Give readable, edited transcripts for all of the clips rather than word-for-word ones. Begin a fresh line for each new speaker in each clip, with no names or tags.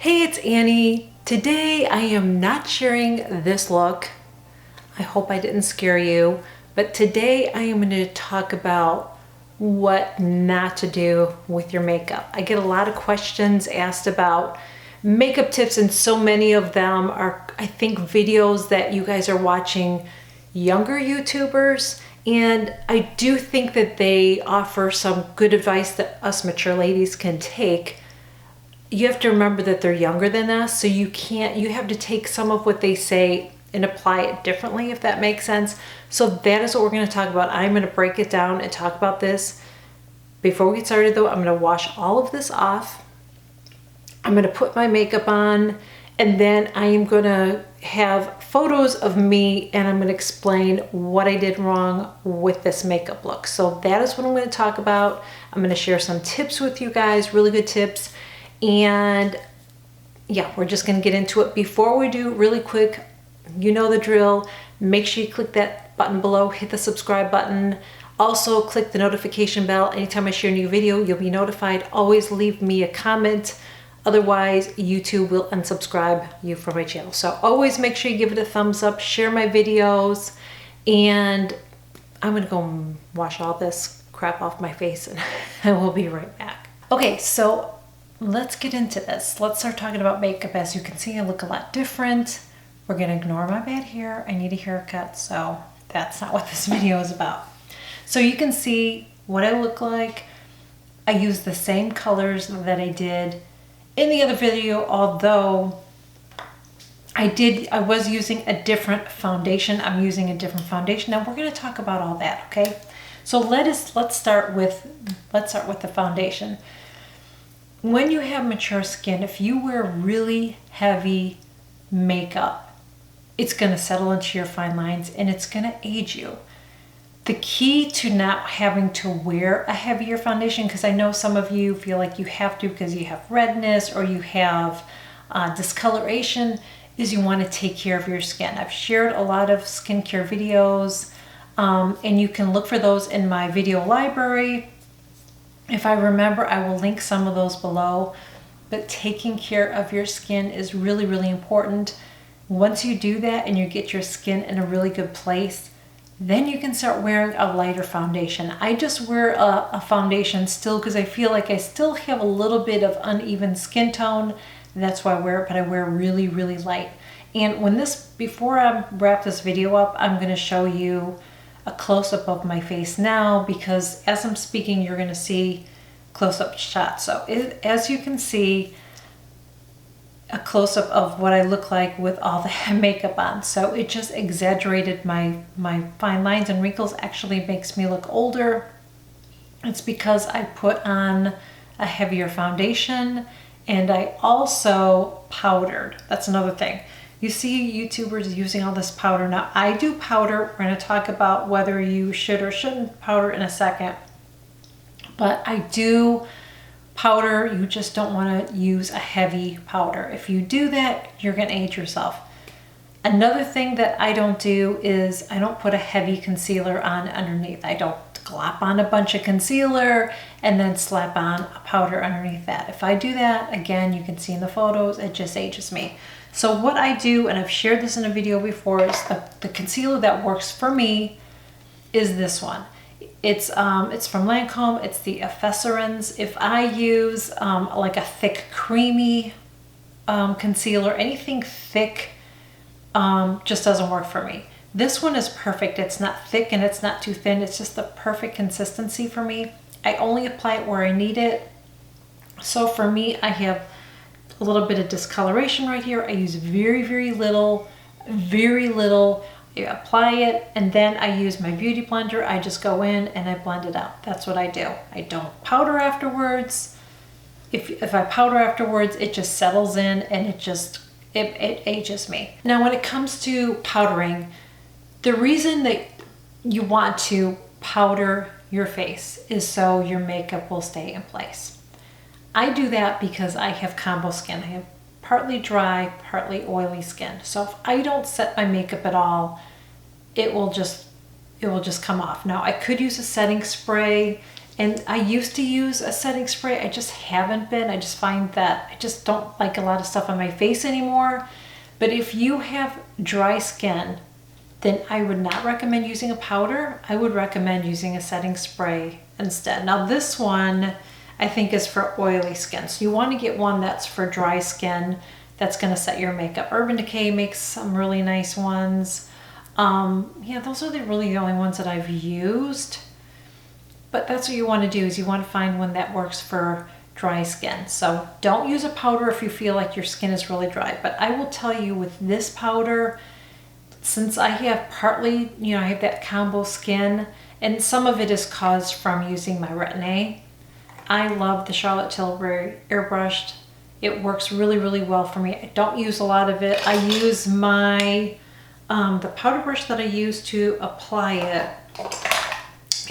Hey, it's Annie. Today I am not sharing this look. I hope I didn't scare you, but today I am going to talk about what not to do with your makeup. I get a lot of questions asked about makeup tips, and so many of them are, I think, videos that you guys are watching younger YouTubers, and I do think that they offer some good advice that us mature ladies can take. You have to remember that they're younger than us, so you have to take some of what they say and apply it differently, if that makes sense. So that is what we're going to talk about. I'm going to break it down and talk about this. Before we get started though, I'm going to wash all of this off. I'm going to put my makeup on, and then I am going to have photos of me, and I'm going to explain what I did wrong with this makeup look. So that is what I'm going to talk about. I'm going to share some tips with you guys, really good tips. And yeah, we're just going to get into it. Before we do, really quick, you know the drill. Make sure you click that button below, hit the subscribe button. Also click the notification bell. Anytime I share a new video, you'll be notified. Always leave me a comment. Otherwise, YouTube will unsubscribe you from my channel. So always make sure you give it a thumbs up, share my videos, and I'm going to go wash all this crap off my face, and I will be right back. Okay, so let's get into this. Let's start talking about makeup. As you can see, I look a lot different. We're gonna ignore my bad hair. I need a haircut, so that's not what this video is about. So you can see what I look like. I use the same colors that I did in the other video, although I was using a different foundation. I'm using a different foundation. Now we're gonna talk about all that, okay? So let's start with the foundation. When you have mature skin, if you wear really heavy makeup, it's going to settle into your fine lines and it's going to age you. The key to not having to wear a heavier foundation, because I know some of you feel like you have to because you have redness or you have discoloration, is you want to take care of your skin. I've shared a lot of skincare videos, and you can look for those in my video library. If I remember, I will link some of those below, but taking care of your skin is really, really important. Once you do that and you get your skin in a really good place, then you can start wearing a lighter foundation. I just wear a foundation still because I feel like I still have a little bit of uneven skin tone. That's why I wear it, but I wear really, really light. And before I wrap this video up, I'm going to show you a close-up of my face now, because as I'm speaking, you're going to see close-up shots. So as you can see, a close-up of what I look like with all the makeup on. So it just exaggerated my fine lines and wrinkles. Actually makes me look older. It's because I put on a heavier foundation, and I also powdered. That's another thing. You see YouTubers using all this powder. Now I do powder. We're going to talk about whether you should or shouldn't powder in a second. But I do powder. You just don't want to use a heavy powder. If you do that, you're going to age yourself. Another thing that I don't do is I don't put a heavy concealer on underneath. I don't glop on a bunch of concealer and then slap on a powder underneath that. If I do that, again, you can see in the photos, it just ages me. So what I do, and I've shared this in a video before, is the concealer that works for me is this one. It's from Lancome. It's the Effaceurs. If I use like a thick, creamy concealer, anything thick just doesn't work for me. This one is perfect. It's not thick and it's not too thin. It's just the perfect consistency for me. I only apply it where I need it. So for me, I have a little bit of discoloration right here. I use very, very little. I apply it, and then I use my beauty blender. I just go in and I blend it out. That's what I do. I don't powder afterwards. If I powder afterwards, it just settles in and it ages me. Now when it comes to powdering, the reason that you want to powder your face is so your makeup will stay in place. I do that because I have combo skin. I have partly dry, partly oily skin. So if I don't set my makeup at all, it will just come off. Now I could use a setting spray And I used to use a setting spray. I just haven't been. I just find that I just don't like a lot of stuff on my face anymore. But if you have dry skin, then I would not recommend using a powder. I would recommend using a setting spray instead. Now this one I think is for oily skin. So you want to get one that's for dry skin that's going to set your makeup. Urban Decay makes some really nice ones. Yeah, those are really the only ones that I've used. But that's what you want to do, is you want to find one that works for dry skin. So don't use a powder if you feel like your skin is really dry. But I will tell you, with this powder, since I have partly, I have that combo skin, and some of it is caused from using my Retin-A. I love the Charlotte Tilbury Airbrushed. It works really, really well for me. I don't use a lot of it. I use my, the powder brush that I use to apply it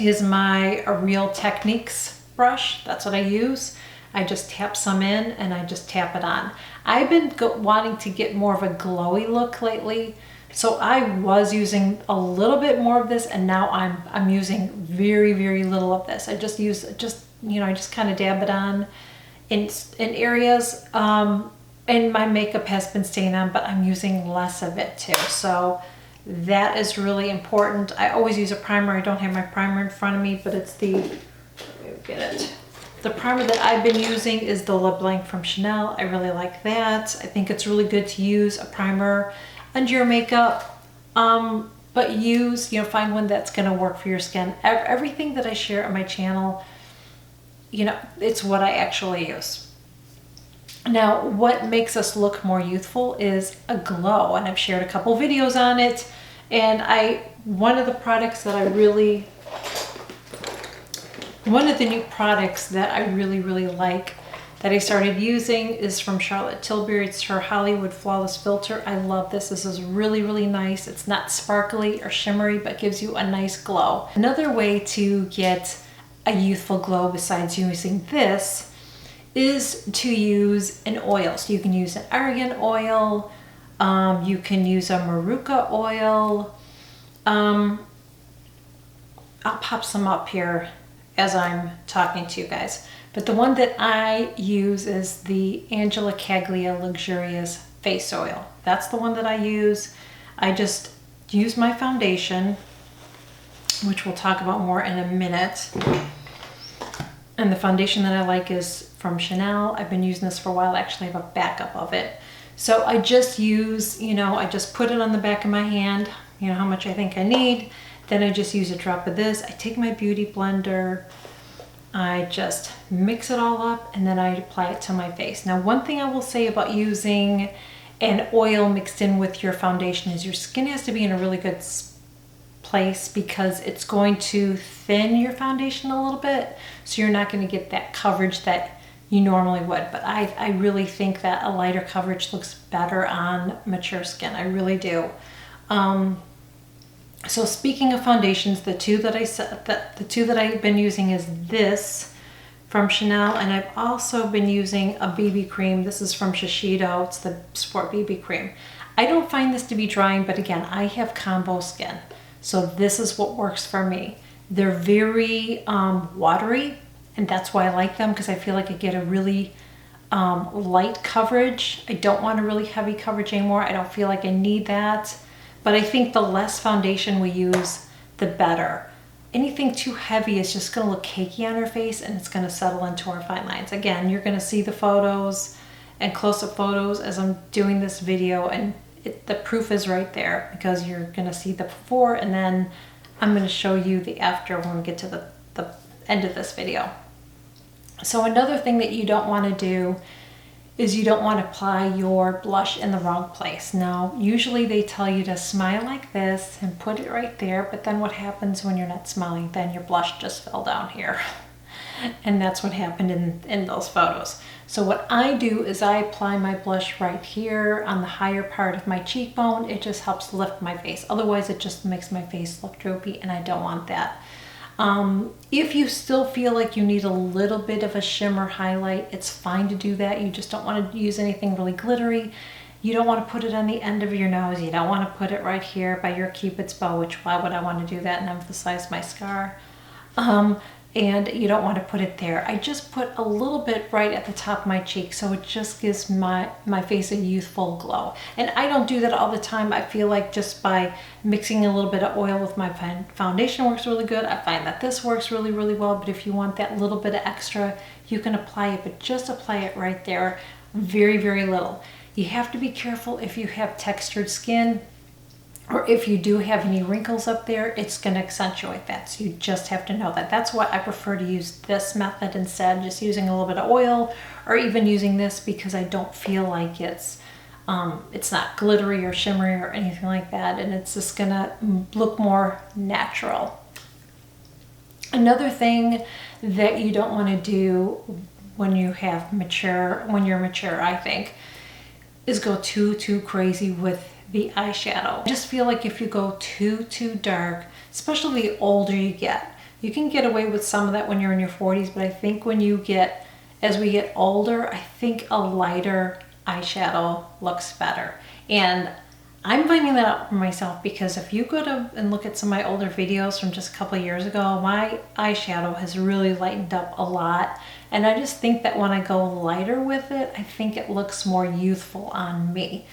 is my Real Techniques brush. That's what I use. I just tap some in and I just tap it on. I've been wanting to get more of a glowy look lately. So I was using a little bit more of this, and now I'm using very, very little of this. I just use, I just kind of dab it on in areas, and my makeup has been staying on, but I'm using less of it too. So that is really important. I always use a primer. I don't have my primer in front of me, but it's the, let me get it. The primer that I've been using is the Le Blanc from Chanel. I really like that. I think it's really good to use a primer under your makeup, but use, find one that's gonna work for your skin. Everything that I share on my channel, it's what I actually use. Now, what makes us look more youthful is a glow, and I've shared a couple videos on it. And one of the new products that I really, really like that I started using is from Charlotte Tilbury. It's her Hollywood Flawless Filter. I love this. This is really, really nice. It's not sparkly or shimmery, but gives you a nice glow. Another way to get a youthful glow besides using this is to use an oil. So you can use an argan oil. You can use a maruca oil. I'll pop some up here as I'm talking to you guys. But the one that I use is the Angela Caglia Luxurious Face Oil. That's the one that I use. I just use my foundation, which we'll talk about more in a minute. And the foundation that I like is from Chanel. I've been using this for a while. I actually have a backup of it. So I just use, I just put it on the back of my hand, how much I think I need. Then I just use a drop of this. I take my beauty blender, I just mix it all up, and then I apply it to my face. Now, one thing I will say about using an oil mixed in with your foundation is your skin has to be in a really good place, because it's going to thin your foundation a little bit. So you're not going to get that coverage that you normally would. But I really think that a lighter coverage looks better on mature skin. I really do. So speaking of foundations, the two that I've been using is this from Chanel, and I've also been using a BB cream. This is from Shiseido. It's the Sport BB cream. I don't find this to be drying, but again, I have combo skin, so this is what works for me. They're very watery, and that's why I like them, because I feel like I get a really light coverage. I don't want a really heavy coverage anymore. I don't feel like I need that. But I think the less foundation we use, the better. Anything too heavy is just gonna look cakey on our face, and it's gonna settle into our fine lines. Again, you're gonna see the photos and close-up photos as I'm doing this video, and the proof is right there, because you're gonna see the before, and then I'm gonna show you the after when we get to the end of this video. So another thing that you don't wanna do is you don't want to apply your blush in the wrong place. Now, usually they tell you to smile like this and put it right there, but then what happens when you're not smiling? Then your blush just fell down here. And that's what happened in those photos. So what I do is I apply my blush right here on the higher part of my cheekbone. It just helps lift my face. Otherwise, it just makes my face look droopy, and I don't want that. If you still feel like you need a little bit of a shimmer highlight, it's fine to do that. You just don't want to use anything really glittery. You don't want to put it on the end of your nose. You don't want to put it right here by your Cupid's bow, which why would I want to do that and emphasize my scar? and you don't want to put it there. I just put a little bit right at the top of my cheek, so it just gives my face a youthful glow. And I don't do that all the time. I feel like just by mixing a little bit of oil with my foundation works really good. I find that this works really, really well, but if you want that little bit of extra, you can apply it, but just apply it right there, very, very little. You have to be careful if you have textured skin, or if you do have any wrinkles up there, it's going to accentuate that. So you just have to know that. That's why I prefer to use this method instead, just using a little bit of oil, or even using this because I don't feel like it's not glittery or shimmery or anything like that, and it's just going to look more natural. Another thing that you don't want to do when you're mature, I think, is go too crazy with the eyeshadow. I just feel like if you go too dark, especially the older you get, you can get away with some of that when you're in your 40s, but I think as we get older, I think a lighter eyeshadow looks better. And I'm finding that out for myself, because if you go to and look at some of my older videos from just a couple of years ago, my eyeshadow has really lightened up a lot. And I just think that when I go lighter with it, I think it looks more youthful on me.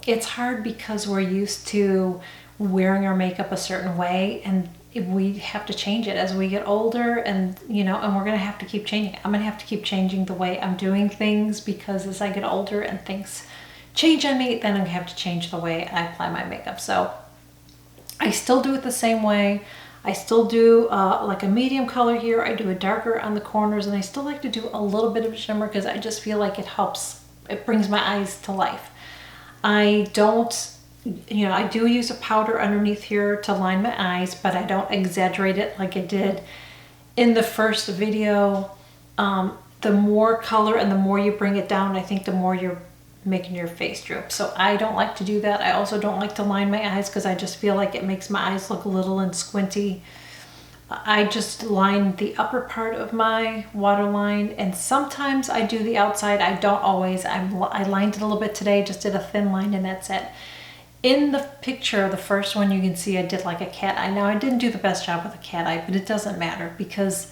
It's hard because we're used to wearing our makeup a certain way, and we have to change it as we get older, and and we're gonna have to keep changing it. I'm gonna have to keep changing the way I'm doing things, because as I get older and things change on me, then I'm gonna have to change the way I apply my makeup. So I still do it the same way. I still do like a medium color here. I do a darker on the corners, and I still like to do a little bit of shimmer because I just feel like it brings my eyes to life. I do use a powder underneath here to line my eyes, but I don't exaggerate it like I did in the first video. The more color and the more you bring it down, I think the more you're making your face droop. So I don't like to do that. I also don't like to line my eyes because I just feel like it makes my eyes look little and squinty. I just line the upper part of my waterline, and sometimes I do the outside. I don't always. I lined it a little bit today, just did a thin line, and that's it. In the picture, the first one, you can see I did like a cat eye. Now I didn't do the best job with a cat eye, but it doesn't matter because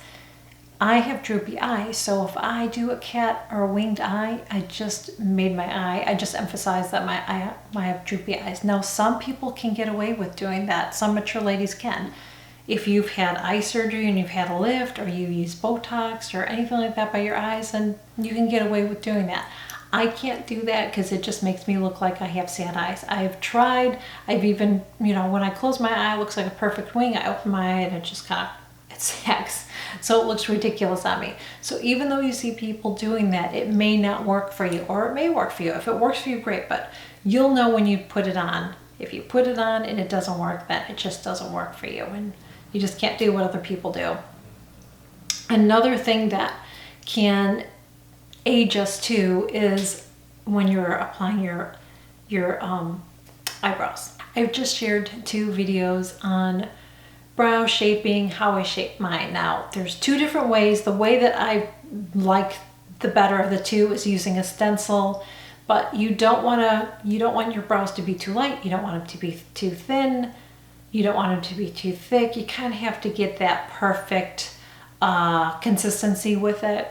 I have droopy eyes. So if I do a cat or a winged eye, I just emphasize that I have droopy eyes. Now some people can get away with doing that. Some mature ladies can. If you've had eye surgery and you've had a lift, or you use Botox or anything like that by your eyes, then you can get away with doing that. I can't do that because it just makes me look like I have sad eyes. I've tried. I've even, when I close my eye, it looks like a perfect wing. I open my eye and it just it sags. So it looks ridiculous on me. So even though you see people doing that, it may not work for you, or it may work for you. If it works for you, great, but you'll know when you put it on. If you put it on and it doesn't work, then it just doesn't work for you. And you just can't do what other people do. Another thing that can age us too is when you're applying your eyebrows. I've just shared 2 videos on brow shaping, how I shape mine. Now there's 2 different ways. The way that I like the better of the 2 is using a stencil, but you don't want your brows to be too light. You don't want them to be too thin. You don't want them to be too thick. You kind of have to get that perfect consistency with it.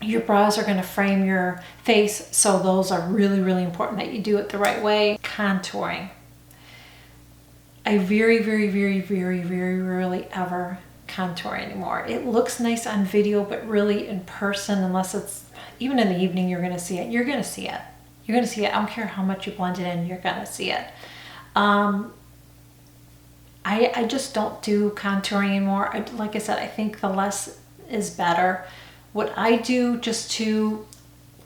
Your brows are going to frame your face, so those are really, really important that you do it the right way. Contouring. I very, very, very, very, very rarely ever contour anymore. It looks nice on video, but really in person, unless it's even in the evening, you're going to see it. You're going to see it. You're going to see it. I don't care how much you blend it in, you're going to see it. I just don't do contouring anymore. Like I said, I think the less is better. What I do just to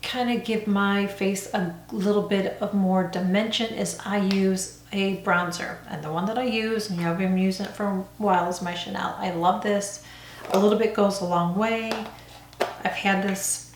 kind of give my face a little bit of more dimension is I use a bronzer. And the one that I use, and I've been using it for a while, is my Chanel. I love this. A little bit goes a long way. I've had this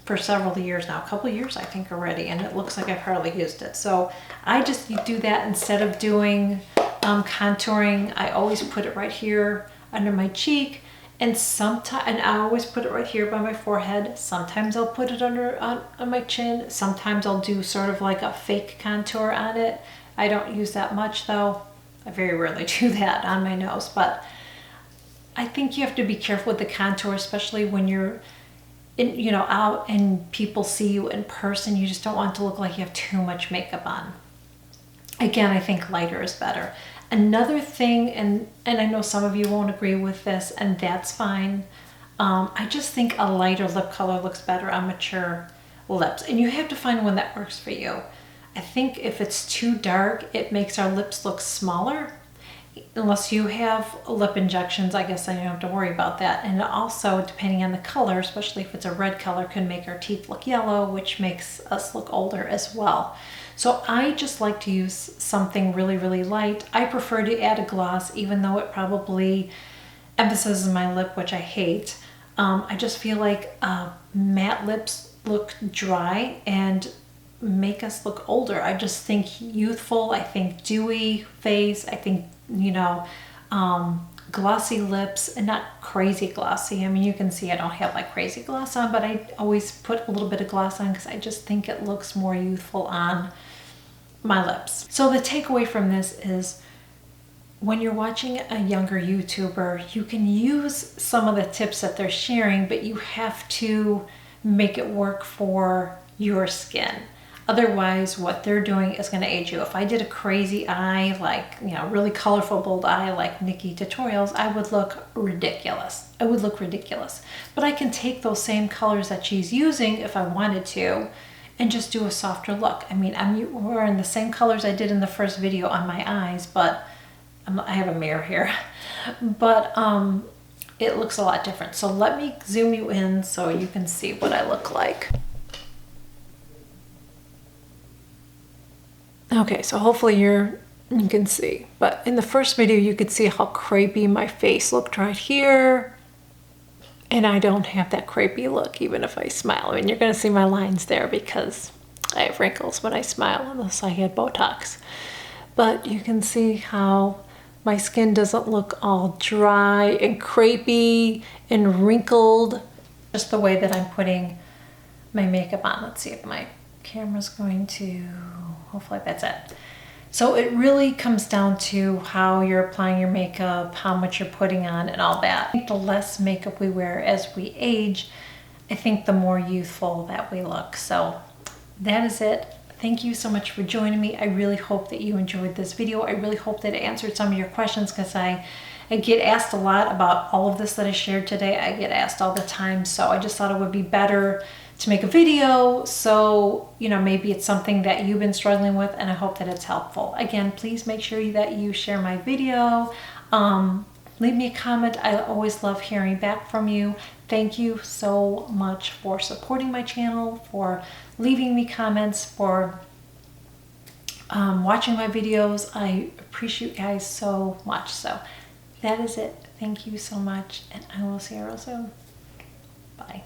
for several years now, a couple of years I think already, and it looks like I've hardly used it. So I just do that instead of doing contouring. I always put it right here under my cheek, and I always put it right here by my forehead. Sometimes I'll put it on my chin. Sometimes I'll do sort of like a fake contour on it. I don't use that much though. I very rarely do that on my nose, but I think you have to be careful with the contour, especially when you're in, you know, out and people see you in person. You just don't want it to look like you have too much makeup on. Again, I think lighter is better. Another thing, and I know some of you won't agree with this, and that's fine. I just think a lighter lip color looks better on mature lips, and you have to find one that works for you. I think if it's too dark, it makes our lips look smaller. Unless you have lip injections, I guess I don't have to worry about that. And also, depending on the color, especially if it's a red color, can make our teeth look yellow, which makes us look older as well. So I just like to use something really, really light. I prefer to add a gloss, even though it probably emphasizes my lip, which I hate. I just feel like matte lips look dry and make us look older. I just think youthful, I think dewy face, I think, you know, glossy lips, and not crazy glossy. I mean, you can see I don't have like crazy gloss on, but I always put a little bit of gloss on because I just think it looks more youthful on my lips. So the takeaway from this is, when you're watching a younger YouTuber, you can use some of the tips that they're sharing, but you have to make it work for your skin. Otherwise, what they're doing is going to age you. If I did a crazy eye, like, you know, really colorful bold eye like Nikki Tutorials, I would look ridiculous. I would look ridiculous. But I can take those same colors that she's using if I wanted to and just do a softer look. I mean, I'm wearing the same colors I did in the first video on my eyes, but I have a mirror here. But it looks a lot different. So let me zoom you in so you can see what I look like. Okay, so hopefully you can see, but in the first video you could see how crepey my face looked right here, and I don't have that crepey look even if I smile. I mean, you're gonna see my lines there because I have wrinkles when I smile unless I had Botox, but you can see how my skin doesn't look all dry and crepey and wrinkled, just the way that I'm putting my makeup on. Let's see if my camera's going to, hopefully that's it. So it really comes down to how you're applying your makeup, how much you're putting on and all that. I think the less makeup we wear as we age, I think the more youthful that we look. So that is it. Thank you so much for joining me. I really hope that you enjoyed this video. I really hope that it answered some of your questions, because I get asked a lot about all of this that I shared today. I get asked all the time. So I just thought it would be better to make a video, so you know, maybe it's something that you've been struggling with, and I hope that it's helpful. Again, please make sure that you share my video. Leave me a comment. I always love hearing back from you. Thank you so much for supporting my channel, for leaving me comments, for watching my videos. I appreciate you guys so much. So that is it. Thank you so much, and I will see you real soon. Bye.